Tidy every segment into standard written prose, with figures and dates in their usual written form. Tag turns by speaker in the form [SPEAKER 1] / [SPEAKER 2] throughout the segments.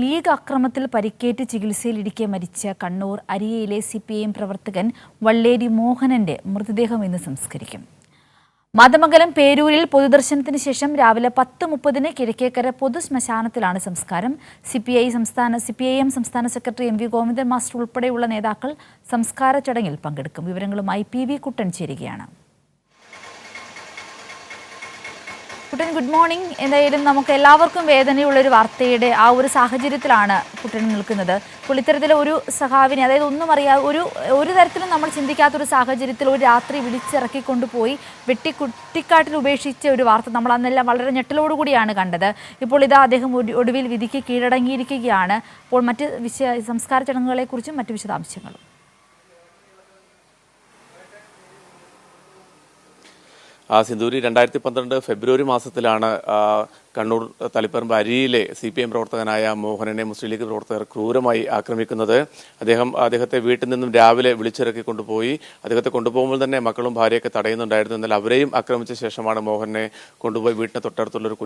[SPEAKER 1] League ആക്രമണത്തിൽ പരിക്കേറ്റ് ചികിത്സയിലിരിക്കെ മരിച്ച കണ്ണൂർ അരിയയിലെ CPIM പ്രവർത്തകൻ വള്ളേരി മോഹനന്റെ മൃതദേഹം ഇന്ന് സംസ്കരിക്കും. മാതമംഗലം പേരൂരിൽ പൊതുദർശനത്തിന് ശേഷം രാവിലെ 10:30 കിഴക്കേക്കര പൊതുശ്മശാനത്തിലാണ് സംസ്കാരം. CPIM സംസ്ഥാന സെക്രട്ടറി MV ഗോവിന്ദൻ മാസ്റ്റർ ഉൾപ്പെടെയുള്ള നേതാക്കൾ സംസ്കാര ചടങ്ങിൽ പങ്കെടുക്കും. വിവരങ്ങളുമായി PV കുട്ടൻ ചേരുകയാണ്. കുട്ടൻ, ഗുഡ് മോർണിംഗ്. എന്തായാലും നമുക്ക് എല്ലാവർക്കും വേദനയുള്ള ഒരു വാർത്തയുടെ ആ ഒരു സാഹചര്യത്തിലാണ് കുട്ടൻ നിൽക്കുന്നത്. അപ്പോൾ ഇത്തരത്തിലെ ഒരു സഖാവിനെ, അതായത് ഒന്നും അറിയാതെ ഒരു തരത്തിലും നമ്മൾ ചിന്തിക്കാത്തൊരു സാഹചര്യത്തിൽ ഒരു രാത്രി വിളിച്ചിറക്കിക്കൊണ്ടുപോയി കുട്ടിക്കാട്ടിൽ ഉപേക്ഷിച്ച ഒരു വാർത്ത നമ്മൾ അന്നെല്ലാം വളരെ ഞെട്ടലോടുകൂടിയാണ് കണ്ടത്. ഇപ്പോൾ ഇതാ അദ്ദേഹം ഒടുവിൽ വിധിക്ക് കീഴടങ്ങിയിരിക്കുകയാണ്. അപ്പോൾ മറ്റ് സംസ്കാര ചടങ്ങുകളെക്കുറിച്ചും മറ്റ് വിശദാംശങ്ങളും.
[SPEAKER 2] സിന്ദൂരി 2012 ഫെബ്രുവരി മാസത്തിലാണ് കണ്ണൂർ തളിപ്പറമ്പ് അരിയിലെ CPIM പ്രവർത്തകനായ മോഹനനെ മുസ്ലിം ലീഗ് പ്രവർത്തകർ ക്രൂരമായി ആക്രമിക്കുന്നത്. അദ്ദേഹത്തെ വീട്ടിൽ നിന്നും രാവിലെ വിളിച്ചിറക്കി കൊണ്ടുപോയി. അദ്ദേഹത്തെ കൊണ്ടുപോകുമ്പോൾ തന്നെ മക്കളും ഭാര്യയൊക്കെ തടയുന്നുണ്ടായിരുന്നു. എന്നാൽ അവരെയും ആക്രമിച്ച ശേഷമാണ് മോഹനെ കൊണ്ടുപോയി വീട്ടിന് തൊട്ടടുത്തുള്ള ഒരു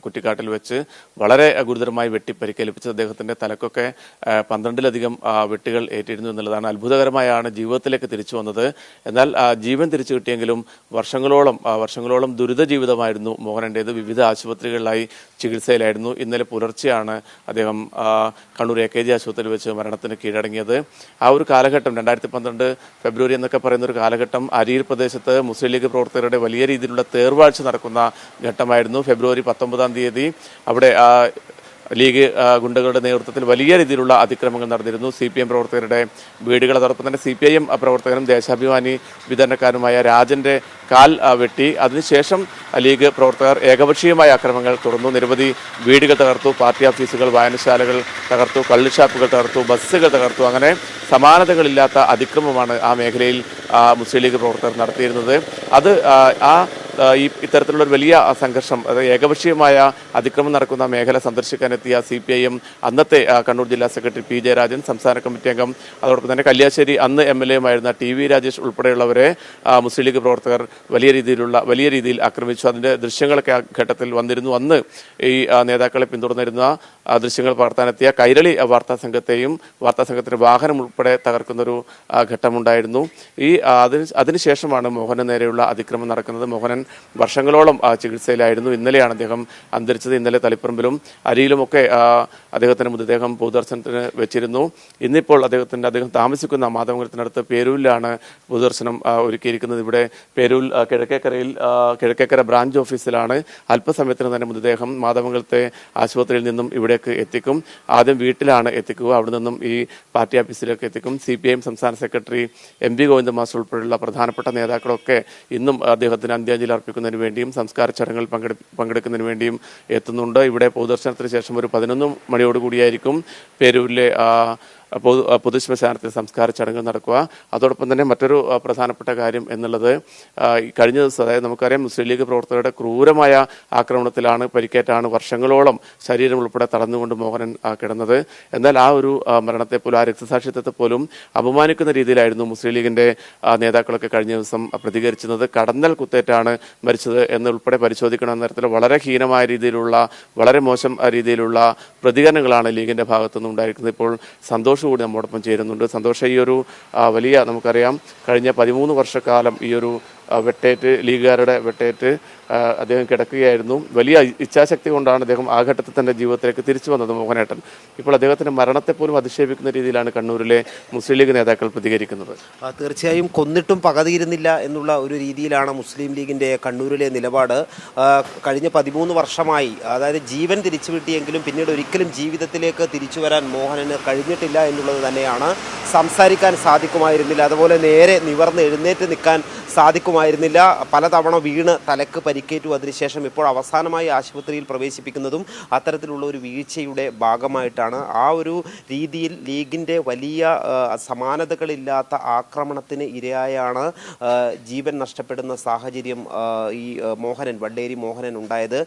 [SPEAKER 2] കുറ്റിക്കാട്ടിൽ വെച്ച് വളരെ ഗുരുതരമായി വെട്ടി പരിക്കേൽപ്പിച്ചത്. അദ്ദേഹത്തിന്റെ തലക്കൊക്കെ 12ലധികം വെട്ടുകൾ ഏറ്റിരുന്നു എന്നുള്ളതാണ്. അത്ഭുതകരമായാണ് ജീവിതത്തിലേക്ക് തിരിച്ചു വന്നത്. എന്നാൽ ജീവൻ തിരിച്ചു കിട്ടിയെങ്കിലും വർഷങ്ങളോളം ദുരിത ജീവിതമായിരുന്നു മോഹനന്റേത്. വിവിധ ആശുപത്രികളിലായി ചികിത്സയിലായിരുന്നു. ഇന്നലെ പുലർച്ചെയാണ് അദ്ദേഹം കണ്ണൂർ AKG ആശുപത്രിയിൽ വെച്ച് മരണത്തിന് കീഴടങ്ങിയത്. ആ ഒരു കാലഘട്ടം 2012 ഫെബ്രുവരി എന്നൊക്കെ പറയുന്ന ഒരു കാലഘട്ടം അരിയിൽ പ്രദേശത്ത് മുസ്ലിം ലീഗ് പ്രവർത്തകരുടെ വലിയ രീതിയിലുള്ള തേർവാഴ്ച നടക്കുന്ന ഘട്ടമായിരുന്നു. ഫെബ്രുവരി 19 തീയതി അവിടെ ലീഗ് ഗുണ്ടകളുടെ നേതൃത്വത്തിൽ വലിയ രീതിയിലുള്ള അതിക്രമങ്ങൾ നടന്നിരുന്നു. CPIM പ്രവർത്തകരുടെ വീടുകൾ, അതോടൊപ്പം തന്നെ CPIM പ്രവർത്തകനും ദേശാഭിമാനി വിതരണക്കാരുമായ രാജന്റെ കാൽ വെട്ടി. അതിനുശേഷം ലീഗ് പ്രവർത്തകർ ഏകപക്ഷീയമായ ആക്രമണങ്ങൾ തുടർന്നു. നിരവധി വീടുകൾ തകർത്തു, പാർട്ടി ഓഫീസുകൾ, വായനശാലകൾ തകർത്തു, കള്ളുഷാപ്പുകൾ തകർത്തു, ബസ്സുകൾ തകർത്തു. അങ്ങനെ സമാനതകളില്ലാത്ത അതിക്രമമാണ് ആ മേഖലയിൽ മുസ്ലിം ലീഗ് പ്രവർത്തകർ നടത്തിയിരുന്നത്. അത് ഇത്തരത്തിലുള്ള ഒരു വലിയ സംഘർഷം, അതായത് ഏകപക്ഷീയമായ അതിക്രമം നടക്കുന്ന മേഖല സന്ദർശിക്കാനെത്തിയ CPIM അന്നത്തെ കണ്ണൂർ ജില്ലാ സെക്രട്ടറി P. ജയരാജൻ, സംസ്ഥാന കമ്മിറ്റി അംഗം, അതോടൊപ്പം തന്നെ കല്യാശ്ശേരി അന്ന് MLA ആയിരുന്ന TV രാജേഷ് ഉൾപ്പെടെയുള്ളവരെ മുസ്ലിം ലീഗ് പ്രവർത്തകർ വലിയ രീതിയിൽ ആക്രമിച്ചു. അതിന്റെ ദൃശ്യങ്ങളൊക്കെ ആ ഘട്ടത്തിൽ വന്നിരുന്നു. അന്ന് ഈ നേതാക്കളെ പിന്തുടർന്നിരുന്ന ദൃശ്യങ്ങൾ പകർത്താനെത്തിയ കൈരളി വാർത്താ സംഘത്തിന്റെ വാഹനം ഉൾപ്പെടെ തകർക്കുന്നൊരു ഘട്ടമുണ്ടായിരുന്നു. അതിനുശേഷമാണ് മോഹന് നേരെയുള്ള അതിക്രമം നടക്കുന്നത്. മോഹനൻ വർഷങ്ങളോളം ചികിത്സയിലായിരുന്നു. ഇന്നലെയാണ് അദ്ദേഹം അന്തരിച്ചത്. ഇന്നലെ തളിപ്പറമ്പിലും അരിയിലുമൊക്കെ അദ്ദേഹത്തിന്റെ മൃതദേഹം പൊതുദർശനത്തിന് വെച്ചിരുന്നു. ഇന്നിപ്പോൾ അദ്ദേഹം താമസിക്കുന്ന മാതമംഗലത്തിനടുത്ത് പേരൂരിലാണ് പൊതുദർശനം ഒരുക്കിയിരിക്കുന്നത്. ഇവിടെ പേരൂർ കിഴക്കേക്കര ബ്രാഞ്ച് ഓഫീസിലാണ്. അല്പസമയത്തിന് തന്നെ മൃതദേഹം മാതമംഗലത്തെ ആശുപത്രിയിൽ നിന്നും ഇവിടേക്ക് എത്തിക്കും. ആദ്യം വീട്ടിലാണ് എത്തിക്കുക, അവിടെ നിന്നും ഈ പാർട്ടി ഓഫീസിലേക്ക് എത്തിക്കും. CPIM സംസ്ഥാന സെക്രട്ടറി MV ഗോവിന്ദൻ മാസ്റ്റർ ഉൾപ്പെടെയുള്ള പ്രധാനപ്പെട്ട നേതാക്കളൊക്കെ ഇന്നും അദ്ദേഹത്തിന് അന്ത്യാഞ്ജലി അർപ്പിക്കുന്നതിന് വേണ്ടിയും സംസ്കാര ചടങ്ങുകളിൽ പങ്കെടുക്കുന്നതിന് വേണ്ടിയും എത്തുന്നുണ്ട്. ഇവിടെ പൊതുദർശനത്തിന് ശേഷം ഒരു 11 മണിയോടുകൂടിയായിരിക്കും പേരൂരിലെ പൊതുശ്മശാനത്തിൽ സംസ്കാര ചടങ്ങ് നടക്കുക. അതോടൊപ്പം തന്നെ മറ്റൊരു പ്രധാനപ്പെട്ട കാര്യം എന്നുള്ളത്, കഴിഞ്ഞ ദിവസം, അതായത് നമുക്കറിയാം, മുസ്ലിം ലീഗ് പ്രവർത്തകരുടെ ക്രൂരമായ ആക്രമണത്തിലാണ് പരിക്കേറ്റാണ് വർഷങ്ങളോളം ശരീരം ഉൾപ്പെടെ തടഞ്ഞുകൊണ്ട് മോഹനൻ കിടന്നത്. എന്നാൽ ആ ഒരു മരണത്തെ പോലും, ആ രക്തസാക്ഷിത്വത്തെ പോലും അപമാനിക്കുന്ന രീതിയിലായിരുന്നു മുസ്ലിം ലീഗിന്റെ നേതാക്കളൊക്കെ കഴിഞ്ഞ ദിവസം പ്രതികരിച്ചിരുന്നത്. കടന്നൽ കുത്തേറ്റാണ് മരിച്ചത് എന്നുൾപ്പെടെ പരിശോധിക്കണമെന്ന തരത്തിൽ വളരെ ഹീനമായ രീതിയിലുള്ള, വളരെ മോശം രീതിയിലുള്ള പ്രതികരണങ്ങളാണ് ലീഗിന്റെ ഭാഗത്തുനിന്ന് ഉണ്ടായിരിക്കുന്നത്. ഇപ്പോൾ സന്തോഷ് കൂടി നമ്മോടൊപ്പം ചേരുന്നുണ്ട്. സന്തോഷം, ഈ ഒരു വലിയ, നമുക്കറിയാം, കഴിഞ്ഞ 13 വർഷക്കാലം ഈ ഒരു ലീഗുകാരുടെ വെട്ടേറ്റ് അദ്ദേഹം കിടക്കുകയായിരുന്നു. വലിയ ഇച്ഛാശക്തി കൊണ്ടാണ് അദ്ദേഹം ആ ഘട്ടത്തിൽ തന്റെ ജീവിതത്തിലേക്ക് തിരിച്ചു വന്നത് മോഹനേട്ടൻ. ഇപ്പോൾ അദ്ദേഹത്തിന്റെ മരണത്തെ പോലും അധിക്ഷേപിക്കുന്ന രീതിയിലാണ് കണ്ണൂരിലെ മുസ്ലിം ലീഗ് നേതാക്കൾ പ്രതികരിക്കുന്നത്.
[SPEAKER 3] തീർച്ചയായും കൊന്നിട്ടും പകതീരുന്നില്ല എന്നുള്ള ഒരു രീതിയിലാണ് മുസ്ലിം ലീഗിന്റെ കണ്ണൂരിലെ നിലപാട്. കഴിഞ്ഞ 13 വർഷമായി, അതായത് ജീവൻ തിരിച്ചു കിട്ടിയെങ്കിലും പിന്നീട് ഒരിക്കലും ജീവിതത്തിലേക്ക് തിരിച്ചു വരാൻ മോഹനന് കഴിഞ്ഞിട്ടില്ല എന്നുള്ളത് തന്നെയാണ്. സംസാരിക്കാൻ സാധിക്കുമായിരുന്നില്ല, അതുപോലെ നേരെ നിവർന്ന് എഴുന്നേറ്റ് നിൽക്കാൻ സാധിക്കുമായിരുന്നില്ല. പലതവണ വീണ് തലക്ക് പരിക്കേറ്റു. അതിനുശേഷം ഇപ്പോൾ അവസാനമായി ആശുപത്രിയിൽ പ്രവേശിപ്പിക്കുന്നതും അത്തരത്തിലുള്ള ഒരു വീഴ്ചയുടെ ഭാഗമായിട്ടാണ്. ആ ഒരു രീതിയിൽ ലീഗിൻ്റെ വലിയ സമാനതകളില്ലാത്ത ആക്രമണത്തിന് ഇരയായാണ് ജീവൻ നഷ്ടപ്പെടുന്ന സാഹചര്യം ഈ വള്ളേരി മോഹനൻ ഉണ്ടായത്.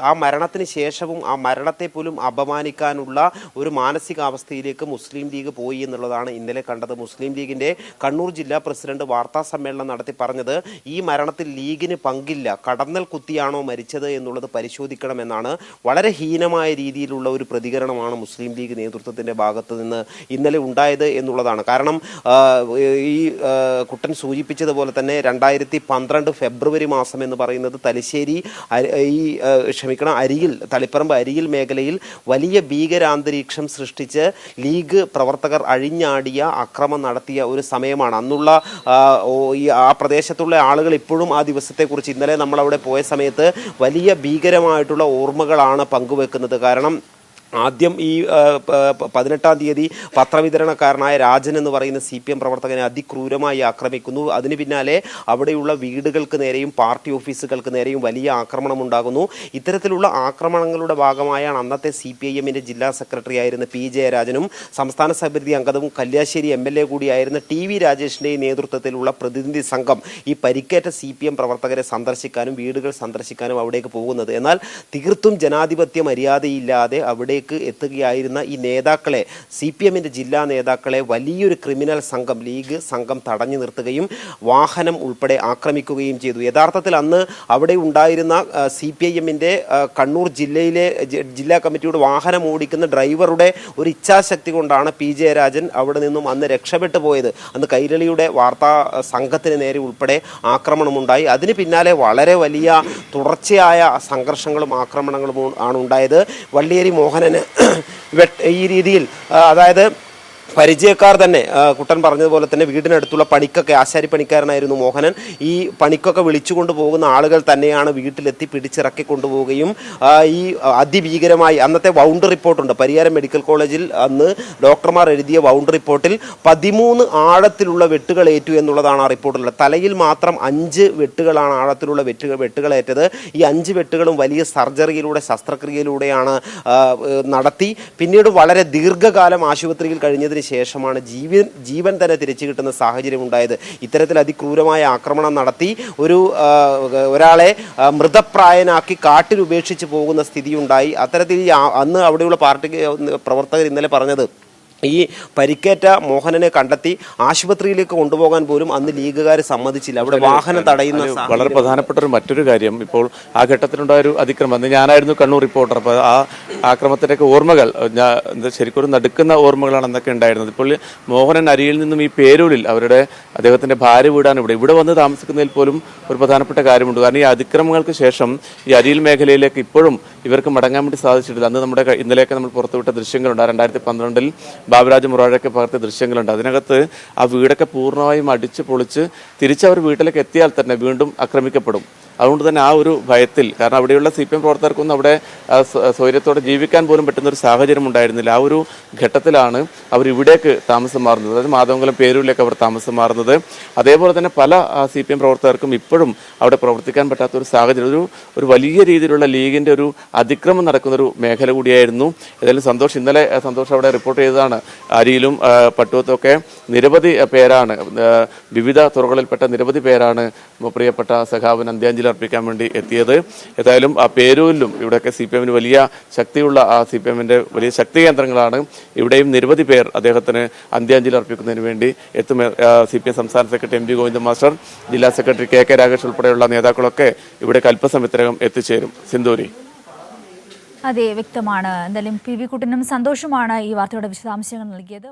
[SPEAKER 3] ആ മരണത്തിന് ശേഷവും ആ മരണത്തെ പോലും അപമാനിക്കാനുള്ള ഒരു മാനസികാവസ്ഥയിലേക്ക് മുസ്ലിം ലീഗ് പോയി എന്നുള്ളതാണ് ഇന്നലെ കണ്ടത്. മുസ്ലിം ലീഗിൻ്റെ കണ്ണൂർ ജില്ലാ പ്രസിഡന്റ് വാർത്താ സമ്മേളനം നടത്തി പറഞ്ഞത് ഈ മരണത്തിൽ ലീഗിന് പങ്കില്ല, കടന്നൽ കുത്തിയാണോ മരിച്ചത് എന്നുള്ളത് പരിശോധിക്കണമെന്നാണ്. വളരെ ഹീനമായ രീതിയിലുള്ള ഒരു പ്രതികരണമാണ് മുസ്ലിം ലീഗ് നേതൃത്വത്തിൻ്റെ ഭാഗത്ത് നിന്ന് ഇന്നലെ ഉണ്ടായത് എന്നുള്ളതാണ്. കാരണം ഈ കുട്ടൻ സൂചിപ്പിച്ചതുപോലെ തന്നെ 2012 ഫെബ്രുവരി മാസം എന്ന് പറയുന്നത് തലശ്ശേരി അരിയിൽ, തളിപ്പറമ്പ് അരിയിൽ മേഖലയിൽ വലിയ ഭീകരാന്തരീക്ഷം സൃഷ്ടിച്ച് ലീഗ് പ്രവർത്തകർ അഴിഞ്ഞാടിയ ആക്രമണം നടത്തിയ ഒരു സമയമാണ്. അന്നുള്ള ആ പ്രദേശത്തുള്ള ആളുകൾ ഇപ്പോഴും ആ ദിവസത്തെക്കുറിച്ച്, ഇന്നലെ നമ്മളവിടെ പോയ സമയത്ത് വലിയ ഭീകരമായിട്ടുള്ള ഓർമ്മകളാണ് പങ്കുവെക്കുന്നത്. കാരണം ആദ്യം ഈ 18-ാം തീയതി പത്രവിതരണക്കാരനായ രാജൻ എന്ന് പറയുന്ന CPM പ്രവർത്തകനെ അതിക്രൂരമായി ആക്രമിക്കുന്നു. അതിന് പിന്നാലെ അവിടെയുള്ള വീടുകൾക്ക് നേരെയും പാർട്ടി ഓഫീസുകൾക്ക് നേരെയും വലിയ ആക്രമണം ഉണ്ടാകുന്നു. ഇത്തരത്തിലുള്ള ആക്രമണങ്ങളുടെ ഭാഗമായാണ് അന്നത്തെ CPIM-ന്റെ ജില്ലാ സെക്രട്ടറി ആയിരുന്ന P. ജയരാജനും സംസ്ഥാന സമിതി അംഗവും കല്യാശ്ശേരി MLA കൂടിയായിരുന്ന TV രാജേഷിന്റെ നേതൃത്വത്തിലുള്ള പ്രതിനിധി സംഘം ഈ പരിക്കേറ്റ CPM പ്രവർത്തകരെ സന്ദർശിക്കാനും വീടുകൾ സന്ദർശിക്കാനും അവിടേക്ക് പോകുന്നത്. എന്നാൽ തീർത്തും ജനാധിപത്യ മര്യാദയില്ലാതെ അവിടെ എത്തുകയായിരുന്ന ഈ നേതാക്കളെ, CPM-ന്റെ ജില്ലാ നേതാക്കളെ വലിയൊരു ക്രിമിനൽ സംഘം, ലീഗ് സംഘം തടഞ്ഞു നിർത്തുകയും വാഹനം ഉൾപ്പെടെ ആക്രമിക്കുകയും ചെയ്തു. യഥാർത്ഥത്തിൽ അന്ന് അവിടെ ഉണ്ടായിരുന്ന CPIM-ന്റെ കണ്ണൂർ ജില്ലാ കമ്മിറ്റിയുടെ വാഹനം ഓടിക്കുന്ന ഡ്രൈവറുടെ ഒരു ഇച്ഛാശക്തി കൊണ്ടാണ് P. ജയരാജൻ അവിടെ നിന്നും അന്ന് രക്ഷപ്പെട്ടു പോയത്. അന്ന് കൈരളിയുടെ വാർത്താ സംഘത്തിന് നേരെ ഉൾപ്പെടെ ആക്രമണമുണ്ടായി. അതിന് പിന്നാലെ വളരെ വലിയ തുടർച്ചയായ സംഘർഷങ്ങളും ആക്രമണങ്ങളും ആണ് ഉണ്ടായത്. വള്ളിയേരി മോഹനൻ ഈ രീതിയിൽ, അതായത് പരിചയക്കാർ തന്നെ, കുട്ടൻ പറഞ്ഞതുപോലെ തന്നെ വീടിനടുത്തുള്ള പണിക്കൊക്കെ, ആശാരി പണിക്കാരനായിരുന്നു മോഹനൻ, ഈ പണിക്കൊക്കെ വിളിച്ചുകൊണ്ട് പോകുന്ന ആളുകൾ തന്നെയാണ് വീട്ടിലെത്തി പിടിച്ചിറക്കി കൊണ്ടുപോവുകയും ഈ അതിഭീകരമായി അന്നത്തെ വൗണ്ട് റിപ്പോർട്ടുണ്ട്. പരിയാരം മെഡിക്കൽ കോളേജിൽ അന്ന് ഡോക്ടർമാർ എഴുതിയ വൗണ്ട് റിപ്പോർട്ടിൽ 13 ആഴത്തിലുള്ള വെട്ടുകൾ ഏറ്റു എന്നുള്ളതാണ് ആ റിപ്പോർട്ടിലുള്ളത്. തലയിൽ മാത്രം 5 വെട്ടുകളാണ് ആഴത്തിലുള്ള വെട്ടുകളേറ്റത്. ഈ 5 വെട്ടുകളും വലിയ സർജറിയിലൂടെ, ശസ്ത്രക്രിയയിലൂടെയാണ് നടത്തി. പിന്നീട് വളരെ ദീർഘകാലം ആശുപത്രിയിൽ കഴിഞ്ഞതിന് ശേഷമാണ് ജീവൻ തന്നെ തിരിച്ചു കിട്ടുന്ന സാഹചര്യം ഉണ്ടായത്. ഇത്തരത്തിൽ അതിക്രൂരമായ ആക്രമണം നടത്തി ഒരാളെ മൃതപ്രായനാക്കി കാട്ടിൽ ഉപേക്ഷിച്ച് പോകുന്ന സ്ഥിതിയുണ്ടായി. അത്തരത്തിൽ അന്ന് അവിടെയുള്ള പാർട്ടി പ്രവർത്തകർ ഇന്നലെ പറഞ്ഞത്, ഈ പരിക്കേറ്റ മോഹനനെ കണ്ടെത്തി ആശുപത്രിയിലേക്ക് കൊണ്ടുപോകാൻ പോലും അന്ന് ലീഗുകാർ സമ്മതിച്ചില്ല. അവിടെ വാഹനം തടയുന്ന
[SPEAKER 2] വളരെ പ്രധാനപ്പെട്ട മറ്റൊരു കാര്യം, ഇപ്പോൾ ആ ഘട്ടത്തിലുണ്ടായ ഒരു അതിക്രമം, അന്ന് ഞാനായിരുന്നു കണ്ണൂർ റിപ്പോർട്ടർ. അപ്പോൾ ആ ആക്രമണത്തിൻ്റെയൊക്കെ ഓർമ്മകൾ ശരിക്കും ഒരു നടുക്കുന്ന ഓർമ്മകളാണ് അന്നൊക്കെ ഉണ്ടായിരുന്നത്. ഇപ്പോൾ മോഹനൻ അരിയിൽ നിന്നും ഈ പേരൂരിൽ അദ്ദേഹത്തിന്റെ ഭാര്യ വീടാണ് ഇവിടെ വന്ന് താമസിക്കുന്നതിൽ പോലും ഒരു പ്രധാനപ്പെട്ട കാര്യമുണ്ട്. കാരണം ഈ അതിക്രമങ്ങൾക്ക് ശേഷം ഈ അരിയിൽ മേഖലയിലേക്ക് ഇപ്പോഴും ഇവർക്ക് മടങ്ങാൻ വേണ്ടി സാധിച്ചിട്ടില്ല. അന്ന് ഇന്നലെയൊക്കെ നമ്മൾ പുറത്തുവിട്ട ദൃശ്യങ്ങളുണ്ട്. 2012 ബാബുരാജ് മുറാഴൊക്കെ പകർത്തിയ ദൃശ്യങ്ങളുണ്ട്. അതിനകത്ത് ആ വീടൊക്കെ പൂർണ്ണമായും അടിച്ച് പൊളിച്ച് തിരിച്ചവർ വീട്ടിലേക്ക് എത്തിയാൽ തന്നെ വീണ്ടും ആക്രമിക്കപ്പെടും. അതുകൊണ്ട് തന്നെ ആ ഒരു ഭയത്തിൽ, കാരണം അവിടെയുള്ള CPM പ്രവർത്തകർക്കൊന്നും അവിടെ സ്വൈര്യത്തോടെ ജീവിക്കാൻ പോലും പറ്റുന്ന ഒരു സാഹചര്യം ഉണ്ടായിരുന്നില്ല. ആ ഒരു ഘട്ടത്തിലാണ് അവർ ഇവിടേക്ക് താമസം മാറുന്നത്. അതായത് മാധവംകുളം പേരൂരിലേക്ക് അവർ താമസം മാറുന്നത്. അതേപോലെ തന്നെ പല CPM പ്രവർത്തകർക്കും ഇപ്പോഴും അവിടെ പ്രവർത്തിക്കാൻ പറ്റാത്ത ഒരു സാഹചര്യം, ഒരു വലിയ രീതിയിലുള്ള ലീഗിന്റെ ഒരു അതിക്രമം നടക്കുന്ന ഒരു മേഖല കൂടിയായിരുന്നു. ഏതായാലും ഇന്നലെ സന്തോഷ് അവിടെ റിപ്പോർട്ട് ചെയ്തതാണ്. അരിയിലും പട്ടുവത്തും ഒക്കെ നിരവധി പേരാണ്, വിവിധ തുറകളിൽപ്പെട്ട നിരവധി പേരാണ് പ്രിയപ്പെട്ട സഖാവിന് അന്ത്യാഞ്ജലി അർപ്പിക്കാൻ വേണ്ടി എത്തിയത്. ഏതായാലും ആ പേരൂരിലും ഇവിടെയൊക്കെ CPM-ന് വലിയ ശക്തിയുള്ള CPM-ന്റെ വലിയ ശക്തി കേന്ദ്രങ്ങളാണ്. ഇവിടെയും നിരവധി പേർ അദ്ദേഹത്തിന് അന്ത്യാഞ്ജലി അർപ്പിക്കുന്നതിന് വേണ്ടി എത്തും. CPM സംസ്ഥാന സെക്രട്ടറി MV ഗോവിന്ദൻ മാസ്റ്റർ, ജില്ലാ സെക്രട്ടറി KK രാഗേഷ് ഉൾപ്പെടെയുള്ള നേതാക്കളൊക്കെ ഇവിടെ അല്പസമയത്തിനകം എത്തിച്ചേരും. സിന്ധൂരി.
[SPEAKER 1] അതെ, വ്യക്തമാണ്. എന്തായാലും PV കുട്ടനും സന്തോഷമാണ് ഈ വാർത്തയുടെ വിശദാംശങ്ങൾ നൽകിയത്.